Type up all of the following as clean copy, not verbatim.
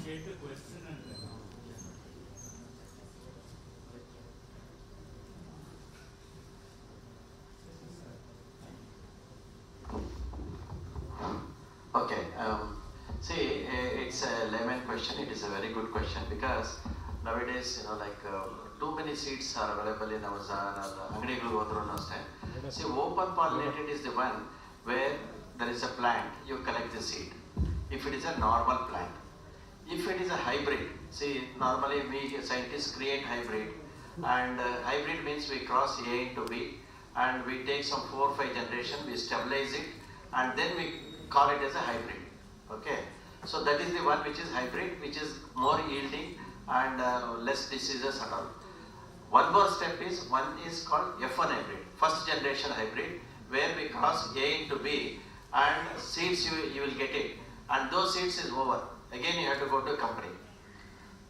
state the question and okay. See, it's a layman question. It is a very good question because nowadays, too many seeds are available in Amazon or Bengaluru. See, open pollinated is the one where there is a plant, you collect the seed. If it is a normal plant, if it is a hybrid, see, normally we scientists create hybrid, and hybrid means we cross A into B, and we take some 4 or 5 generations, we stabilize it, and then we call it as a hybrid. Okay, so that is the one which is hybrid, which is more yielding and less diseases and all. One more step is, one is called F1 hybrid, first generation hybrid, where we cross A into B, and seeds you will get it, and those seeds is over. Again you have to go to company.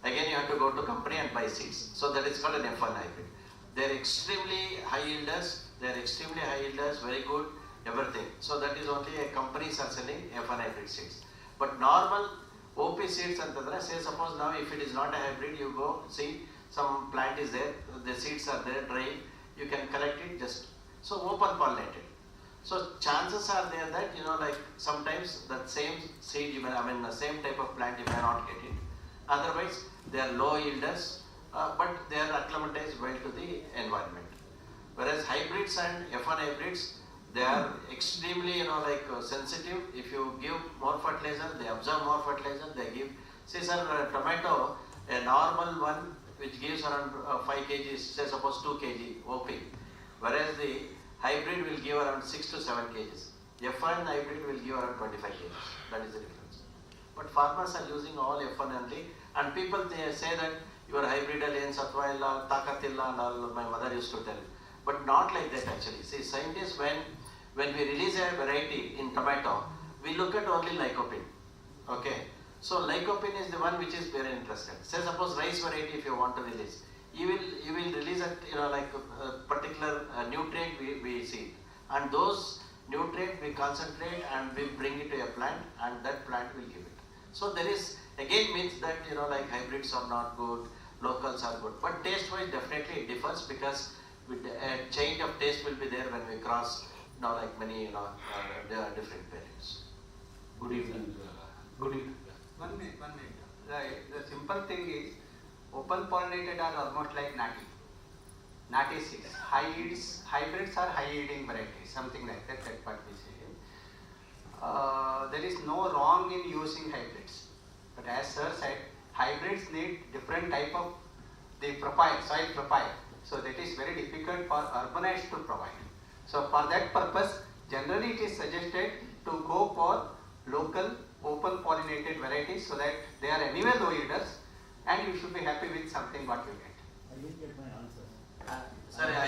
Again you have to go to company and buy seeds. So that is called an F1 hybrid. They are extremely high yielders. They are extremely high yielders, very good, everything. So that is only companies are selling F1 hybrid seeds. But normal OP seeds antandre, say suppose now if it is not a hybrid, you go see some plant is there, the seeds are there dry, you can collect it just. So open pollinated. So chances are there that sometimes that same seed the same type of plant you may not get it. Otherwise they are low yielders, but they are acclimatized well to the environment. Whereas hybrids and F1 hybrids, they are extremely sensitive. If you give more fertilizer, they absorb more fertilizer. They give. See sir, tomato, a normal one which gives around 5 kg, say suppose 2 kg OP, whereas the hybrid will give around 6 to 7 kg. F1 hybrid will give around 25 kg. That is the difference. But farmers are using all F1 only, and people they say that your hybrid sattva illa, takat illa, and all my mother used to tell. But not like that actually. See, scientists, when we release a variety in tomato, we look at only lycopene. Okay. So lycopene is the one which is very interested. Say suppose rice variety if you want to release, you will release a particular nutrient we see, and those nutrient we concentrate and we bring it to a plant, and that plant will give it. So there is again means that hybrids are not good, locals are good, but taste wise definitely it differs because with a change of taste will be there when we cross many there are different parents. Good evening. Good evening. 1 minute. The simple thing is, open pollinated are almost like natty seeds. Hybrids are high yielding varieties, something like that. That's what we say. There is no wrong in using hybrids, but as sir said, hybrids need different type of the profile, soil profile. So that is very difficult for urbanites to provide. So for that purpose, generally it is suggested to go for local open pollinated varieties so that they are anyway low yielders, and you should be happy with something what you get. I didn't get my answer. Sorry, I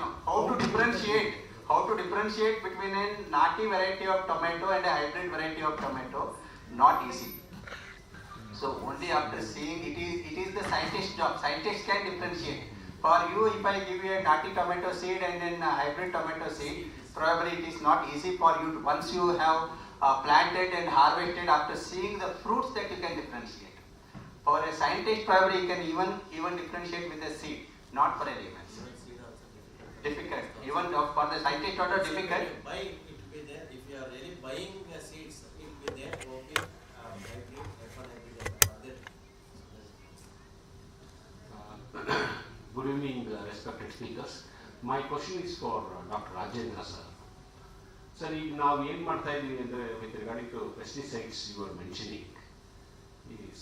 know. How to differentiate between a natty variety of tomato and a hybrid variety of tomato? Not easy. So only after seeing it is the scientist's job. Scientists can differentiate. For you, if I give you a natty tomato seed and then a hybrid tomato seed, probably it is not easy for you to, once you have planted and harvested, after seeing the fruits that you can differentiate. For a scientist, probably you can even differentiate with a seed, not for a layman. Difficult. Even for the scientist, also difficult. Buy it will be there. If you are really buying seeds, it will be there. Okay, hybrid, F1 hybrid, Good evening, respected speakers. My question is for Dr. Rajendra sir. Sir, now with regard to pesticides you were mentioning,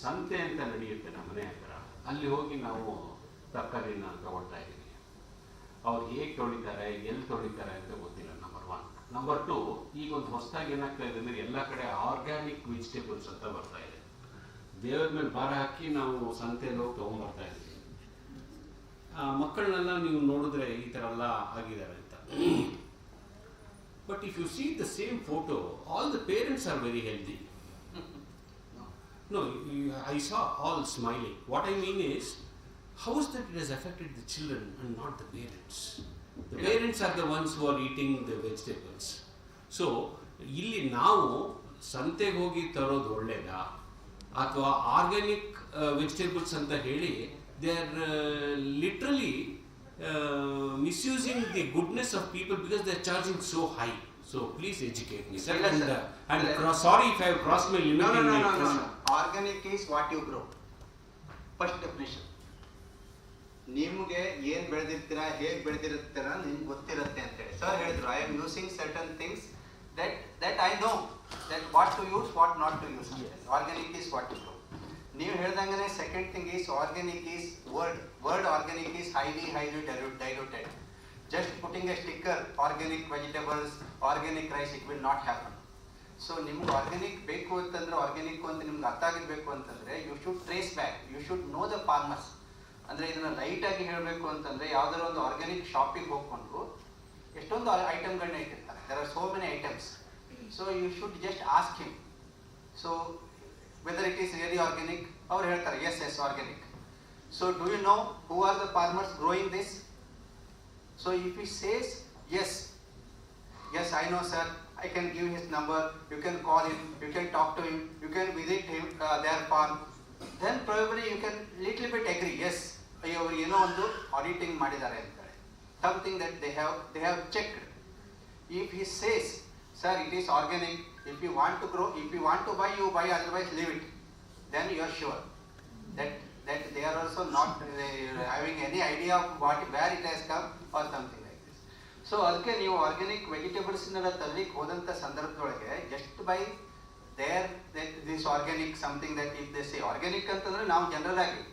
ಸಂತೆ ಅಂತ ನಡೆಯುತ್ತೆ ನಮ್ಮ ಮನೆ ಹತ್ರ, ಅಲ್ಲಿ ಹೋಗಿ ನಾವು ತರಕಾರಿನ ತಗೊಳ್ತಾ ಇದ್ದೀವಿ. ಅವ್ರು ಹೇಗೆ ತೊಳಿತಾರೆ, ಎಲ್ಲಿ ತೊಳಿತಾರೆ ಅಂತ ಗೊತ್ತಿಲ್ಲ, ನಂಬರ್ 1. ನಂಬರ್ 2, ಈಗ ಒಂದು ಹೊಸದಾಗಿ ಏನಾಗ್ತಾ ಇದೆ ಅಂದರೆ ಎಲ್ಲ ಕಡೆ ಆರ್ಗ್ಯಾನಿಕ್ ವೆಜಿಟೇಬಲ್ಸ್ ಅಂತ ಬರ್ತಾ ಇದೆ. ದೇವ್ರ ಮೇಲೆ ಭಾರ ಹಾಕಿ ನಾವು ಸಂತೆಯಲ್ಲಿ ಹೋಗಿ ತೊಗೊಂಡ್ಬರ್ತಾ ಇದ್ದೀವಿ. ಮಕ್ಕಳನ್ನೆಲ್ಲ ನೀವು ನೋಡಿದ್ರೆ ಈ ಥರ ಎಲ್ಲ ಆಗಿದ್ದಾರೆ ಅಂತ. But if you see the same photo, all the parents are very healthy. No, I saw all smiling. What I mean is, how is that it has affected the children and not the parents? The parents are the ones who are eating the vegetables. So, ಇಲ್ಲಿ ನಾವು ಸಂತೆಗೆ ಹೋಗಿ ತರೋದು ಒಳ್ಳೇದಾ, ಅಥವಾ organic vegetables ಅಂತ ಹೇಳಿ they are literally misusing the goodness of people because they are charging so high. So please educate me, sir. Sorry if I have crossed my limit. No. Organic is what you grow. First definition. ನಿಮಗೆ ಏನು ಬೆಳೆದಿರ್ತೀರಾ ಹೇಗೆ ಬೆಳೆದಿರ್ತೀರಾ ನಿಮ್ಗೆ ಗೊತ್ತಿರುತ್ತೆ ಅಂತೇಳಿ sir ಹೇಳಿದ್ರು. I am using certain things that I know that what to use what not to use. Organic is what you grow. ನೀವು ಹೇಳ್ದಂಗೆ second thing is organic is word organic is highly diluted. Just putting a sticker organic vegetables, organic rice, it will not happen. So ನಿಮ್ಗೆ organic ಬೇಕು ಅಂತಂದ್ರೆ organic ಅಂತ ನಿಮ್ಗೆ ಅರ್ಥ ಆಗಿರ್ಬೇಕು ಅಂತಂದ್ರೆ you should trace back, you should know the farmers. ಅಂದರೆ ಇದನ್ನು ಲೈಟಾಗಿ ಹೇಳಬೇಕು ಅಂತಂದರೆ ಯಾವುದಾದ್ರು ಒಂದು ಆರ್ಗ್ಯಾನಿಕ್ ಶಾಪಿಗೆ ಹೋಗ್ಕೊಂಡು ಎಷ್ಟೊಂದು ಐಟಮ್ಗಳನ್ನ ಇಟ್ಟಿರ್ತಾರೆ. There are so many items. So you should just ask him. So whether it is really organic, ಅವ್ರು ಹೇಳ್ತಾರೆ yes organic. So do you know who are the farmers growing this? So if he says yes I know sir, I can give his number, you can call him, you can talk to him, you can visit him their farm, then probably you can little bit agree, yes ಅವರು ಏನೋ ಒಂದು auditing ಮಾಡಿದ್ದಾರೆ ಅಂತಾರೆ, something that they have checked. If he says sir it is organic, if you want to grow, if you want to buy you buy, otherwise leave it, then you are sure that they are also not having any idea of where it has come or something like this. So ಅದಕ್ಕೆ ನೀವು organic ವೆಜಿಟೇಬಲ್ಸ್ನೆಲ್ಲ ತರಲಿಕ್ಕೆ ಹೋದಂಥ ಸಂದರ್ಭದೊಳಗೆ just by this organic something that if they say organic ಅಂತಂದ್ರೆ ನಾವು general ಆಗಿ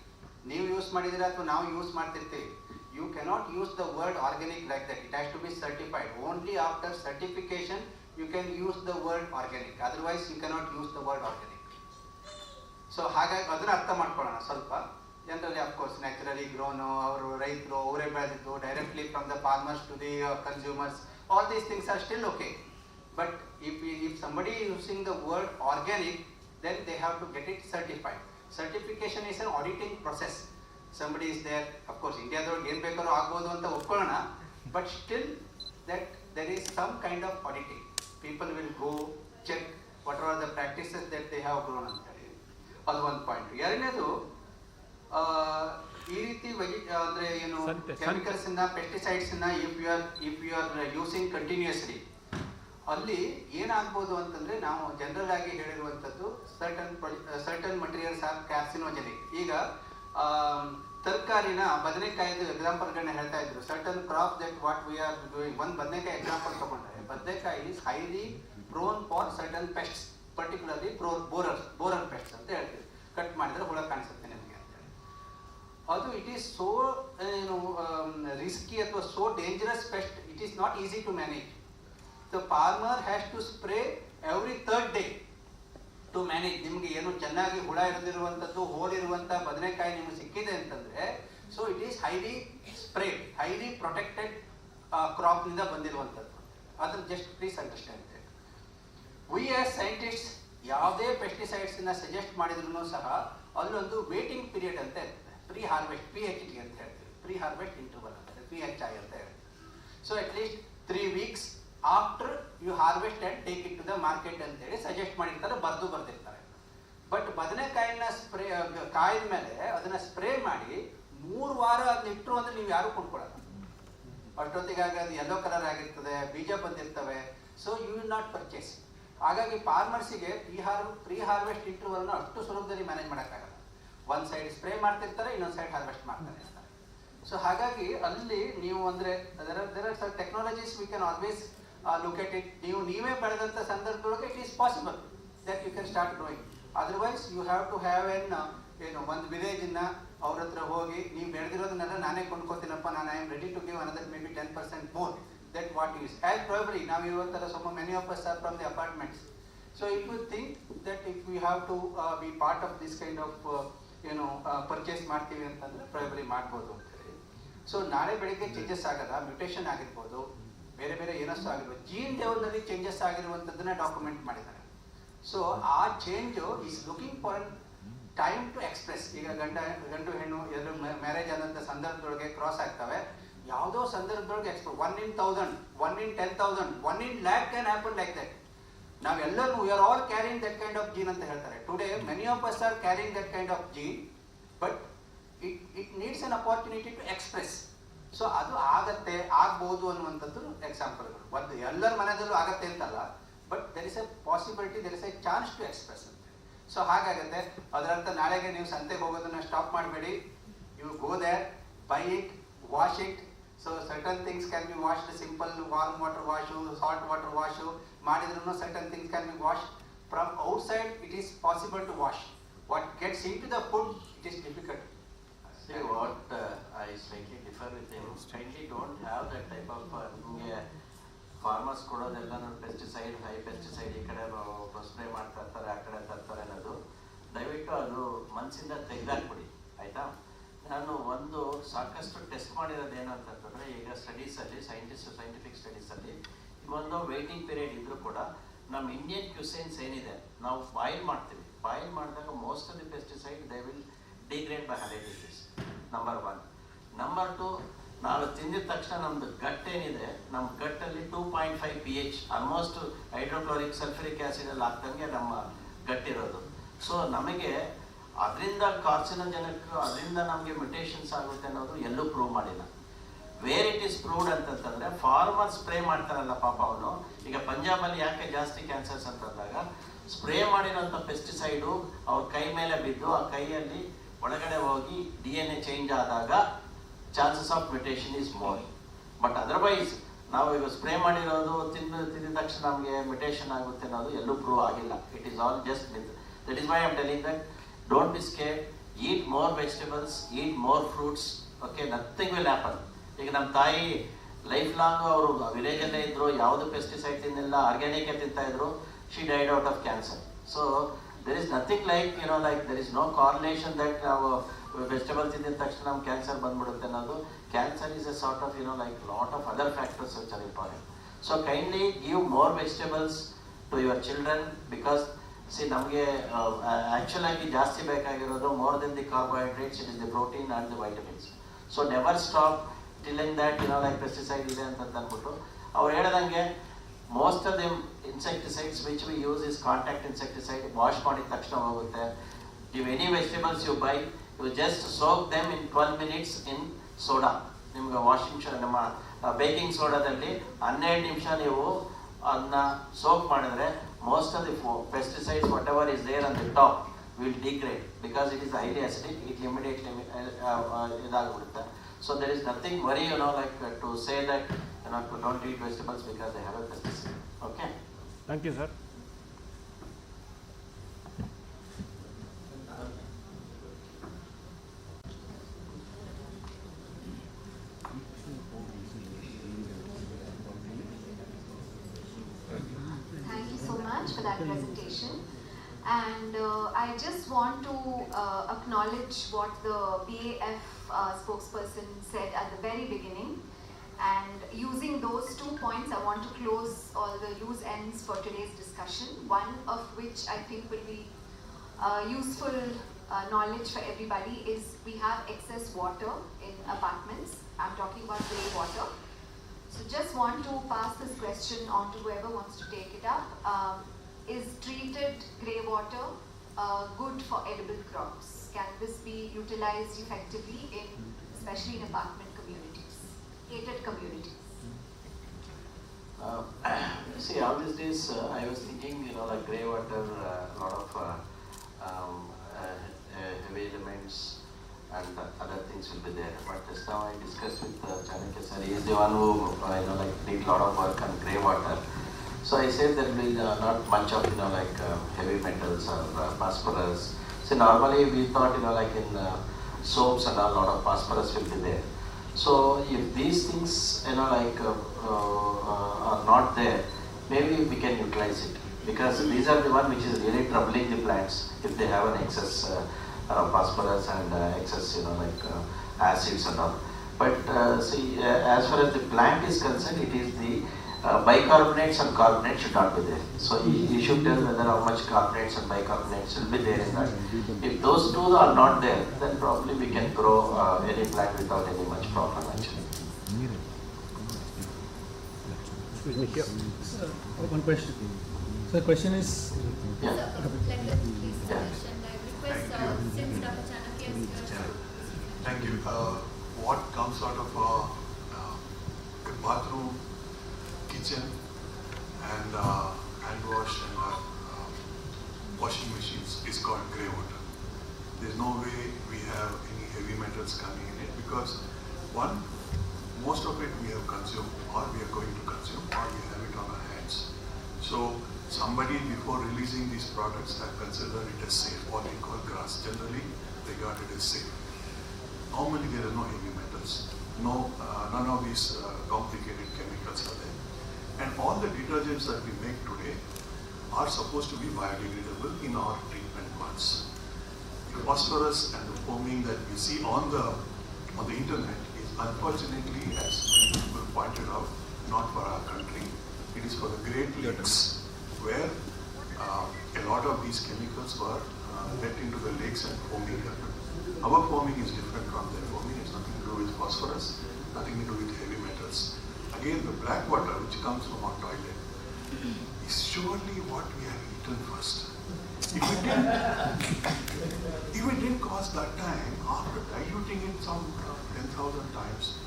ನೀವು use ಮಾಡಿದಿರ ಅಥವಾ ನಾವು ಯೂಸ್ ಮಾಡ್ತಿರ್ತೀವಿ. You cannot use the word organic like that. It has to be certified. Only after certification you can use the word organic, otherwise you cannot use the word organic. So ಹಾಗಾಗಿ ಅದನ್ನ ಅರ್ಥ ಮಾಡ್ಕೊಳ್ಳೋಣ ಸ್ವಲ್ಪ. Generally of course naturally ಗ್ರೋನು, ಅವರು ರೈತರು ಅವರೇ ಬೆಳೆದಿದ್ದು directly from the farmers to the consumers, all these things are still okay. But if somebody is using the word organic, then they have to get it certified. Certification is an auditing process. Somebody is there, of course ಇಂಡಿಯಾದೊಳಗೆ ಏನು ಬೇಕಾದ್ರೂ ಆಗ್ಬೋದು ಅಂತ ಒಪ್ಕೊಳ್ಳೋಣ, but still that there is some kind of auditing. People will go check what are the practices that they have grown ಅಂತ ಹೇಳಿ. ಅದು ಒಂದು ಪಾಯಿಂಟ್. ಎರಡನೇದು ಈ ರೀತಿ ಅಂದರೆ ಏನು ಕೆಮಿಕಲ್ಸನ್ನ ಪೆಸ್ಟಿಸೈಡ್ಸನ್ನ if you are using continuously, ಅಲ್ಲಿ ಏನಾಗ್ಬೋದು ಅಂತಂದರೆ ನಾವು ಜನರಲ್ ಆಗಿ ಹೇಳಿರುವಂಥದ್ದು ಸರ್ಟನ್ ಮಟೀರಿಯಲ್ಸ್ ಆರ್ ಕ್ಯಾರ್ಸಿನೋಜೆನಿಕ್. ಈಗ ತರಕಾರಿನ ಬದನೆಕಾಯಿದು ಎಕ್ಸಾಂಪಲ್ಗಳನ್ನ ಹೇಳ್ತಾ ಇದ್ರು. Certain crop that what we are doing. ಒಂದು ಬದನೆಕಾಯಿ ಎಕ್ಸಾಂಪಲ್ ತಗೊಂಡ್ರೆ, ಬದನೆಕಾಯಿ is highly prone for certain pests, particularly borer pests ಅಂತ ಹೇಳ್ತೀವಿ. ಕಟ್ ಮಾಡಿದ್ರೆ ಹುಳ ಕಾಣಿಸುತ್ತೆ ನಿಮಗೆ ಅಂತೇಳಿ. ಅದು ಇಟ್ ಈಸ್ ಸೋ ಏನು ರಿಸ್ಕಿ ಅಥವಾ so dangerous pest, it is not easy to manage. The farmer has to spray every third day to manage. ನಿಮಗೆ ಏನು ಚೆನ್ನಾಗಿ ಹುಳ ಇರದಿರುವಂಥದ್ದು, ಹೋಲಿರುವಂಥ ಬದನೆಕಾಯಿ ನಿಮಗೆ ಸಿಕ್ಕಿದೆ ಅಂತಂದರೆ, so it is highly sprayed, highly protected ಕ್ರಾಪ್ನಿಂದ ಬಂದಿರುವಂಥದ್ದು. ಅದನ್ನು just please understand. We as scientist ಯಾವುದೇ ಪೆಸ್ಟಿಸೈಡ್ಸನ್ನ ಸಜೆಸ್ಟ್ ಮಾಡಿದ್ರು ಸಹ ಅಲ್ಲೊಂದು ವೇಟಿಂಗ್ ಪೀರಿಯಡ್ ಅಂತ ಇರ್ತದೆ. ಪ್ರೀ ಹಾರ್ವೆಸ್ಟ್, PHT ಅಂತ ಹೇಳ್ತೀವಿ, ಪ್ರೀ ಹಾರ್ವೆಸ್ಟ್ ಇಂಟರ್ವಲ್ ಅಂತ, PHI ಅಂತ ಹೇಳ್ತೀವಿ. So at least 3 weeks after you harvest and take it to the market ಅಂತೇಳಿ ಸಜೆಸ್ಟ್ ಮಾಡಿರ್ತಾರೆ, ಬರ್ದಿರ್ತಾರೆ. ಬಟ್ ಬದನೆಕಾಯಿನ ಸ್ಪ್ರೇ ಕಾಯಿದ ಮೇಲೆ ಅದನ್ನು ಸ್ಪ್ರೇ ಮಾಡಿ 3 ವಾರ ಅದನ್ನ ಇಟ್ಟರು ಅಂದರೆ ನೀವು ಯಾರೂ ಕೊಂಡ್ಕೊಳ್ಳಲ್ಲ. ಅಷ್ಟೊತ್ತಿಗಾಗಿ ಅದು ಯೆಲ್ಲೋ ಕಲರ್ ಆಗಿರ್ತದೆ, ಬೀಜ ಬಂದಿರ್ತವೆ. So you will not purchase. ಹಾಗಾಗಿ ಫಾರ್ಮರ್ಸಿಗೆ ಪ್ರೀ ಹಾರ್ವೆಸ್ಟ್ ಇಂಟರ್ವಲ್ನ ಅಷ್ಟು ಸುಲಭದಲ್ಲಿ ಮ್ಯಾನೇಜ್ ಮಾಡೋಕ್ಕಾಗಲ್ಲ. ಒಂದು ಸೈಡ್ ಸ್ಪ್ರೇ ಮಾಡ್ತಿರ್ತಾರೆ, ಇನ್ನೊಂದು ಸೈಡ್ ಹಾರ್ವೆಸ್ಟ್ ಮಾಡ್ತಾರೆ ಇರ್ತಾರೆ. ಸೊ ಹಾಗಾಗಿ ಅಲ್ಲಿ ನೀವು ಅಂದರೆ there are some technologies we can always look at it. ನೀವೇ ಬೆಳೆದಂಥ ಸಂದರ್ಭದೊಳಗೆ it is possible that you can start growing. Otherwise you have to have ಏನು ಒಂದು ವಿಲೇಜನ್ನ ಅವ್ರ ಹತ್ರ ಹೋಗಿ ನೀವು ಬೆಳೆದಿರೋದನ್ನೆಲ್ಲ ನಾನೇ ಕೊಂಡ್ಕೊತೀನಪ್ಪ, ನಾನು I am ready to give another maybe 10% more that what you use. As probably now you are so many of us are from the apartments. So if you think that if we have to be part of this kind of purchase ಮಾಡ್ತೀವಿ ಅಂತಂದರೆ probably ಮಾಡ್ಬೋದು ಅಂತೇಳಿ. So ನಾಳೆ ಬೆಳಗ್ಗೆ changes ಆಗಲ್ಲ, mutation ಆಗಿರ್ಬೋದು, ಬೇರೆ ಬೇರೆ ಏನಷ್ಟು ಆಗಿರ್ಬೋದು, ಜೀನ್ ಲೆವೆಲ್ನಲ್ಲಿ ಚೇಂಜಸ್ ಆಗಿರುವಂಥದ್ದನ್ನ ಡಾಕ್ಯುಮೆಂಟ್ ಮಾಡಿದ್ದಾರೆ. ಸೊ ಆ change is looking for time to express. ಈಗ ಗಂಡು ಹೆಣ್ಣು ಎರಡು ಮ್ಯಾರೇಜ್ ಆದಂಥ ಸಂದರ್ಭದೊಳಗೆ ಕ್ರಾಸ್ ಆಗ್ತವೆ. ಯಾವುದೋ ಸಂದರ್ಭದೊಳಗೆ 1 in 1000, 1 in 10,000, 1 in lakh can happen like that. ನಾವೆಲ್ಲರೂ we are all carrying that kind of gene ಅಂತ ಹೇಳ್ತಾರೆ. Today many of us are carrying that kind of gene, but it needs an opportunity to express. So ಅದು ಆಗತ್ತೆ ಆಗ್ಬೋದು ಅನ್ನುವಂಥದ್ದು ಎಕ್ಸಾಂಪಲ್ಗಳು. ಒಂದು ಎಲ್ಲರ ಮನದಲ್ಲೂ ಆಗತ್ತೆ ಅಂತಲ್ಲ, but there is a possibility, there is a chance to express ಅಂತ. ಸೊ ಹಾಗಾಗತ್ತೆ. ಅದರರ್ಥ ನಾಳೆಗೆ ನೀವು ಸಂತೆಗೆ ಹೋಗೋದನ್ನ ಸ್ಟಾಪ್ ಮಾಡಬೇಡಿ. You go there, buy it, wash it. So certain things can be washed, simple warm water wash, salt water wash ಮಾಡಿದ್ರೂ certain things can be wash. From outside it is possible to wash. What gets in to the food it is difficult. See what I slightly differ with him. Kindly don't have that type of farmers ಕೊಡೋದೆಲ್ಲ ನಾನು pesticide, high pesticide ಈ ಕಡೆ spray ಮಾಡ್ತಾ ಇರ್ತಾರೆ, ಆ ಕಡೆ ತರ್ತಾರೆ ಅನ್ನೋದು ದಯವಿಟ್ಟು ಅದು ಮನಸ್ಸಿಂದ ತೆಗೆದಾಕ್ಬಿಡಿ, ಆಯಿತಾ? ನಾನು ಒಂದು ಸಾಕಷ್ಟು ಟೆಸ್ಟ್ ಮಾಡಿರೋದು ಏನು ಅಂತಂತಂದರೆ, ಈಗ ಸ್ಟಡೀಸಲ್ಲಿ ಸೈಂಟಿಫಿಕ್ ಸ್ಟಡೀಸಲ್ಲಿ ಒಂದು ವೇಟಿಂಗ್ ಪೀರಿಯಡ್ ಇದ್ದರೂ ಕೂಡ ನಮ್ಮ ಇಂಡಿಯನ್ ಕ್ಯೂಸೈನ್ಸ್ ಏನಿದೆ, ನಾವು ಬಾಯ್ಲ್ ಮಾಡ್ತೀವಿ. ಬಾಯ್ಲ್ ಮಾಡಿದಾಗ most of the pesticide they will degrade by 100 degrees. Number 1. Number 2, ನಾವು ತಿಂದಿದ ತಕ್ಷಣ ನಮ್ಮದು ಗಟ್ ಏನಿದೆ, ನಮ್ಮ ಗಟ್ಟಲ್ಲಿ 2.5 pH, ಆಲ್ಮೋಸ್ಟ್ ಹೈಡ್ರೋಕ್ಲೋರಿಕ್ ಸಲ್ಫ್ಯೂರಿಕ್ ಆ್ಯಸಿಡಲ್ಲಿ ಆಗ್ದಂಗೆ ನಮ್ಮ ಗಟ್ಟಿರೋದು. ಸೊ ನಮಗೆ ಅದರಿಂದ ಕಾರ್ಸಿನೋಜೆನಿಕ್, ಅದರಿಂದ ನಮಗೆ ಮ್ಯುಟೇಷನ್ಸ್ ಆಗುತ್ತೆ ಅನ್ನೋದು ಎಲ್ಲೂ ಪ್ರೂವ್ ಮಾಡಿಲ್ಲ. ವೇರ್ ಇಟ್ ಈಸ್ ಪ್ರೂವ್ಡ್ ಅಂತಂತಂದರೆ ಫಾರ್ಮರ್ ಸ್ಪ್ರೇ ಮಾಡ್ತಾರಲ್ಲ ಪಾಪ ಅವನು. ಈಗ ಪಂಜಾಬಲ್ಲಿ ಯಾಕೆ ಜಾಸ್ತಿ ಕ್ಯಾನ್ಸರ್ಸ್ ಅಂತಂದಾಗ ಸ್ಪ್ರೇ ಮಾಡಿರೋಂಥ ಪೆಸ್ಟಿಸೈಡು ಅವ್ರ ಕೈ ಮೇಲೆ ಬಿದ್ದು ಆ ಕೈಯಲ್ಲಿ ಒಳಗಡೆ ಹೋಗಿ DNA ಚೇಂಜ್ ಆದಾಗ chances of mutation is more. But otherwise ನಾವು ಈಗ ಸ್ಪ್ರೇ ಮಾಡಿರೋದು ತಿಂದಿದ ತಕ್ಷಣ ನಮಗೆ ಮ್ಯುಟೇಷನ್ ಆಗುತ್ತೆ ಅನ್ನೋದು ಎಲ್ಲೂ ಪ್ರೂವ್ ಆಗಿಲ್ಲ. It is all just myth. That is why I am telling that don't be scared, heat more vegetables, heat more fruits. Okay, nothing will happen. ಈಗ ನಮ್ಮ ತಾಯಿ ಲೈಫ್ ಲಾಂಗ್ ಅವರು ವಿಲೇಜಲ್ಲೇ ಇದ್ದರು, ಯಾವುದು pesticide ತಿನ್ನಿಲ್ಲ, ಆರ್ಗ್ಯಾನಿಕೇ ತಿಂತಾಯಿದ್ರು. She died out of cancer. So there is nothing like, there is no correlation that vegetables in the takshana cancer bandbidutte annadu. Cancer is a sort of, lot of other factors which are important. So kindly give more vegetables to your children, because see namge actually jaasti bekagirodu more than the carbohydrates, it is the protein and the vitamins. So never stop telling that, pesticide ide anta anbittu avaru heladange. Most of them insecticides which we use is contact insecticide. Wash ಮಾಡಿದ ತಕ್ಷಣ ಹೋಗುತ್ತೆ. If any vegetables you buy, you just soak them in 12 minutes in soda. ನಿಮ್ಗೆ washing ನಮ್ಮ baking ಸೋಡಾದಲ್ಲಿ 12 ನಿಮಿಷ ನೀವು ಅದನ್ನ soak ಮಾಡಿದ್ರೆ most of the pesticides whatever is there on the top will degrade, because it is highly acidic. It immediately ಇದಾಗ್ಬಿಡುತ್ತೆ. So there is nothing worry, to say that don't eat vegetables because they have a pesticide. Okay. Thank you, sir. Thank you so much for that presentation. And I just want to acknowledge what the BAF spokesperson said at the very beginning. And using those 2 points, I want to close all the loose ends for today's discussion. One of which I think will be useful knowledge for everybody is we have excess water in apartments. I'm talking about grey water. So just want to pass this question on to whoever wants to take it up. Is treated grey water good for edible crops? Can this be utilized effectively especially in apartment communities, gated communities? See, all these days I was thinking, like grey water, a lot of heavy elements and other things will be there. But just now I discussed with Chanakya sir. He is the one who did a lot of work on grey water. So I said there will be not much of heavy metals or phosphorus. So normally we thought in soaps and a lot of phosphorus will be there. So if these things are not there, maybe we can utilize it, because these are the one which is really troubling the plants if they have an excess phosphorus and excess acids and all. But see, as far as the plant is concerned, it is the bicarbonates and carbonates should not be there. So you should tell whether how much carbonates and bicarbonates will be there in that. If those two are not there, then probably we can grow any plant without any much problem actually. Excuse me, here. Sir, one question. So the question is, Yeah. Let the please suggestion. I request since Dr. Chanakya is here. Thank you. What comes out of a bathroom, kitchen, and hand wash and washing machines is called grey water. There's no way we have any heavy metals coming in it because one, most of it we have consumed or we are going to consume or we have it on our hands. So somebody before releasing these products have considered it as safe, what we call GRAS, generally regarded as safe. Normally there are no heavy metals, none of these complicated chemicals are there. And all the detergents that we make today are supposed to be biodegradable in our treatment plants. The phosphorus and the foaming that we see on the internet is unfortunately, as many people pointed out, not for our country. It is for the Great Lakes, where a lot of these chemicals were let into the lakes and foaming happened. Our foaming is different from their foaming. It's nothing to do with phosphorus, nothing to do with heavy metals. Again, the black water which comes from our toilet is surely what we have eaten first. If it didn't cause that time, after diluting it some 10,000 times,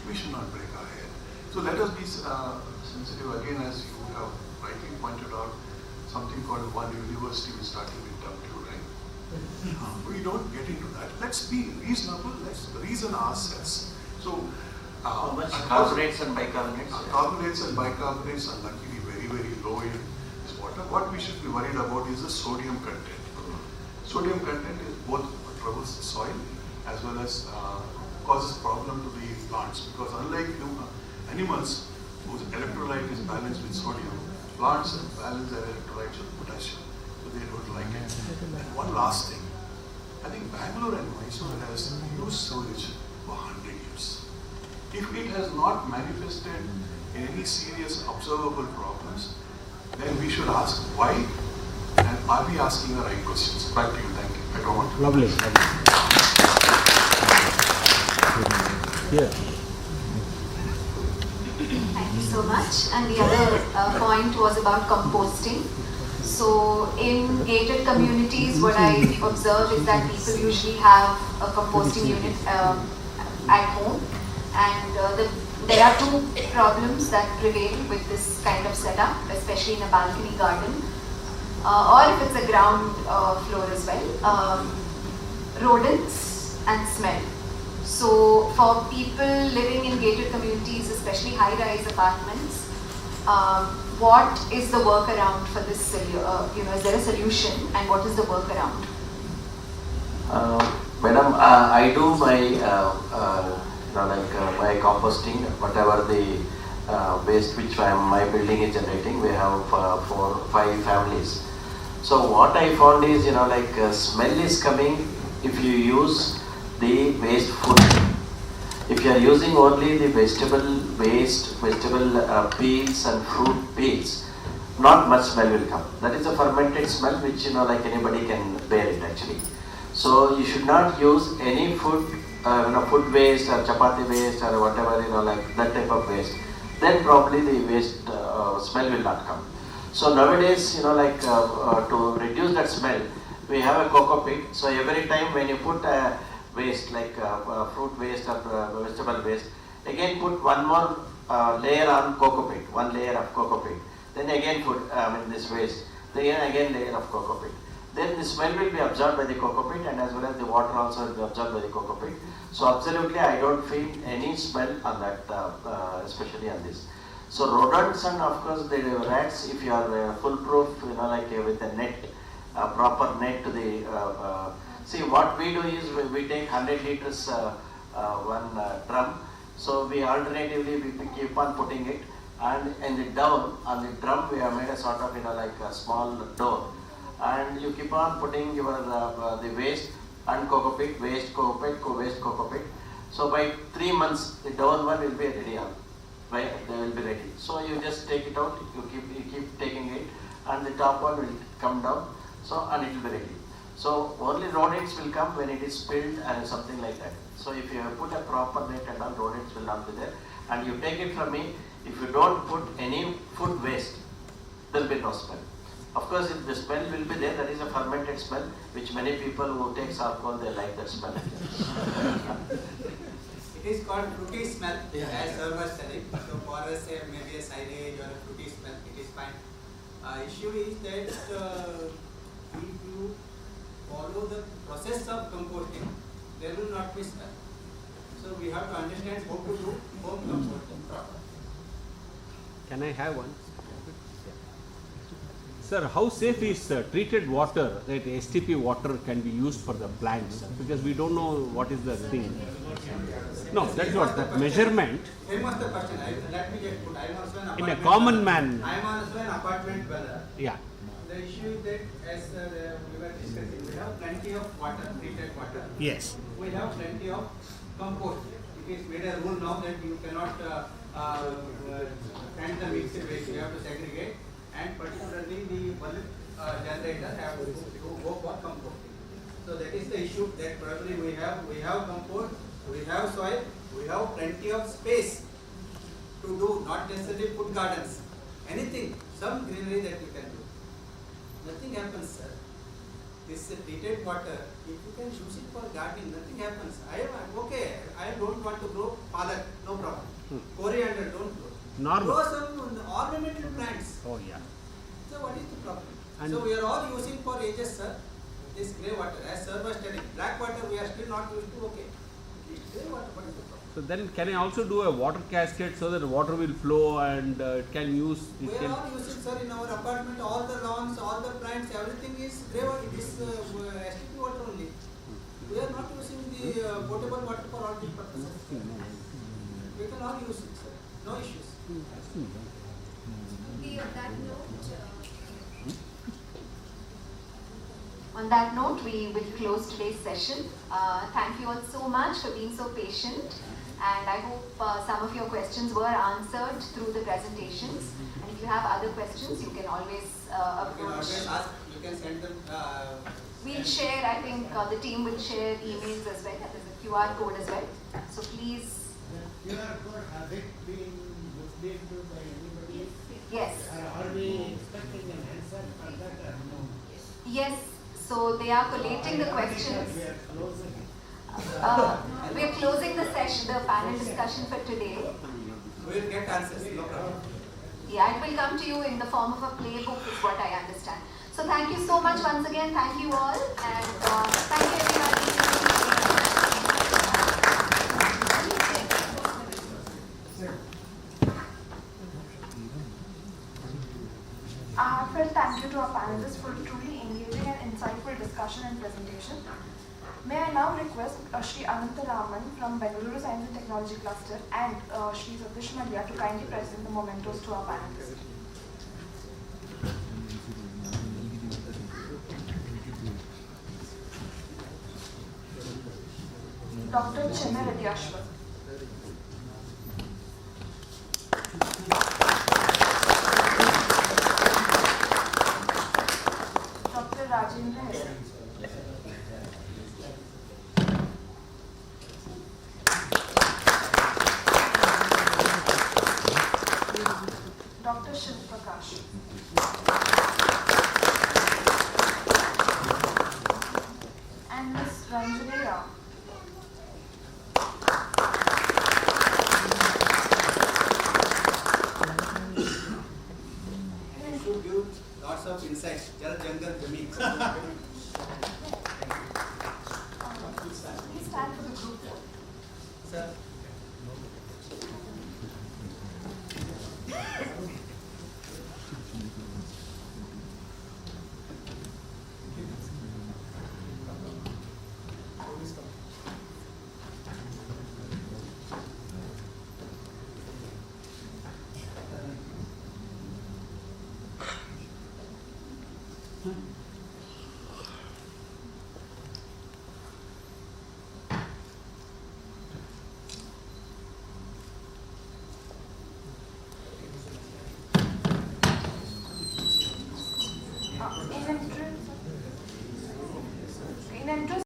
we should not break our head. So let us be sensitive again, as you have rightly pointed out, something called one university is starting with W, right? We don't get into that. Let's be reasonable, let's reason ourselves. So, How much carbonates and bicarbonates? Carbonates and bicarbonates are luckily very, very low in this water. What we should be worried about is the sodium content. Sodium content is both troubles the soil as well as causes problem to the plants, because unlike animals whose electrolyte is balanced with sodium, plants balance their electrolytes with potassium, so they don't like it. And one last thing, I think Bangalore and Mysore has used sewage for 100 years. If it has not manifested in any serious observable problems, then we should ask why, and are we asking the right questions? Back to you, thank you. I don't want to. lovely. Yeah. Thank you so much. And the other point was about composting. So in gated communities, what I observe is that people usually have a composting unit at home, and there are two problems that prevail with this kind of setup, especially in a balcony garden, or if it's a ground floor as well. Rodents and smell. So for people living in gated communities, especially high-rise apartments, what is the workaround for this? Is there a solution, and what is the workaround? Madam, I do my my composting, whatever the waste which my building is generating. We have 4 or 5 families. So what I found is, smell is coming if you use the waste food. If you are using only the vegetable waste, vegetable peels and fruit peels, not much smell will come. That is a fermented smell which anybody can bear it actually. So you should not use any food, food waste or chapati waste or whatever, that type of waste. Then probably the waste smell will not come. So nowadays, to reduce that smell, we have a cocoa pit. So every time when you put waste like fruit waste or vegetable waste, again put one more layer on cocoa pit, one layer of cocoa pit. Then again put this waste, then again layer of cocoa pit. Then the smell will be absorbed by the cocoa pit, and as well as the water also will be absorbed by the cocoa pit. So absolutely I don't feel any smell on that, especially on this. So rodents and of course the rats, if you are foolproof, with a net, proper net to the, see what we do is we take 100 liters one drum. So we alternatively we keep on putting it, and in the down on the drum we have made a sort of a small door, and you keep on putting your the waste and cocoa pit, waste cocoa pit, waste cocoa pit. So by 3 months the down one will be ready on. Right, they will be ready. So you just take it out, you keep taking it, and the top one will come down. So and it will be ready. So only rodents will come when it is spilled and something like that. So if you have put a proper net and all, rodents will not be there. And you take it from me, if you don't put any food waste, there will be no smell. Of course, if the smell will be there, that is a fermented smell, which many people who take alcohol, they like that smell. It is called fruity smell, as sir was telling. So for us, maybe a silage or a fruity smell, it is fine. Issue is that if you follow the process of composting, there will not be smell. So we have to understand how to do home composting properly. Can I have one? Sir, how safe is treated water, that STP water can be used for the plants? Because we don't know what is the thing. No, that's what the measurement. Same was the question. Let me just put. I am also an apartment. In a common man. I am also an apartment dweller. Yeah. The issue is that, as we were discussing, we have plenty of water, treated water. Yes. We have plenty of compost. It is made a rule now that you cannot send the mixed waste. You have to segregate, and particularly the bulk generator have to go for composting. So that is the issue that probably we have compost, we have soil, we have plenty of space to do, not necessarily put gardens. Anything, some greenery that you can do. Nothing happens, sir. This treated water, if you can use it for gardening, nothing happens. I'm okay. I don't want to grow palak, no problem. Coriander, don't grow. Normal. Grow some ornamental plants. Oh yeah. So what is the problem? And so we are all using for ages, sir. This grey water, as sir was telling, black water we are still not used to. Okay. Grey water, what is the problem? So then, can I also do a water cascade so that the water will flow and it can use? We are all using, sir, in our apartment, all the lawns, all the plants, everything is grey water. It is STP water only. We are not using the potable water for all these purposes. We can all use it, sir. No issues. On that note, we will close today's session. Thank you all so much for being so patient, and I hope some of your questions were answered through the presentations. And if you have other questions, you can always approach. You can always ask, you can send them. We'll share, I think the team will share emails as well. There's a QR code as well. So please. The QR code, has it been looked into by anybody? Yes. Are we expecting an answer for that or no? Yes. So they are collating the questions. We are closing. We are closing the session, the panel discussion for today. We will get answers, no problem. Yeah, it will come to you in the form of a playbook, is what I understand. So thank you so much once again. Thank you all, and thank you everybody. A heartfelt thank you to our panelists for a truly engaging and insightful discussion and presentation. May I now request 𝗕𝗲𝗦𝗧 from Bengaluru Science and Technology Cluster and 𝗕𝗏𝗪 to kindly present the mementos to our panelists. Dr. 𝗕𝗲𝗪. Dr. Rajendra. Dr. 𝗕𝗏𝗪𝗧. And Ms. Ranjaneya.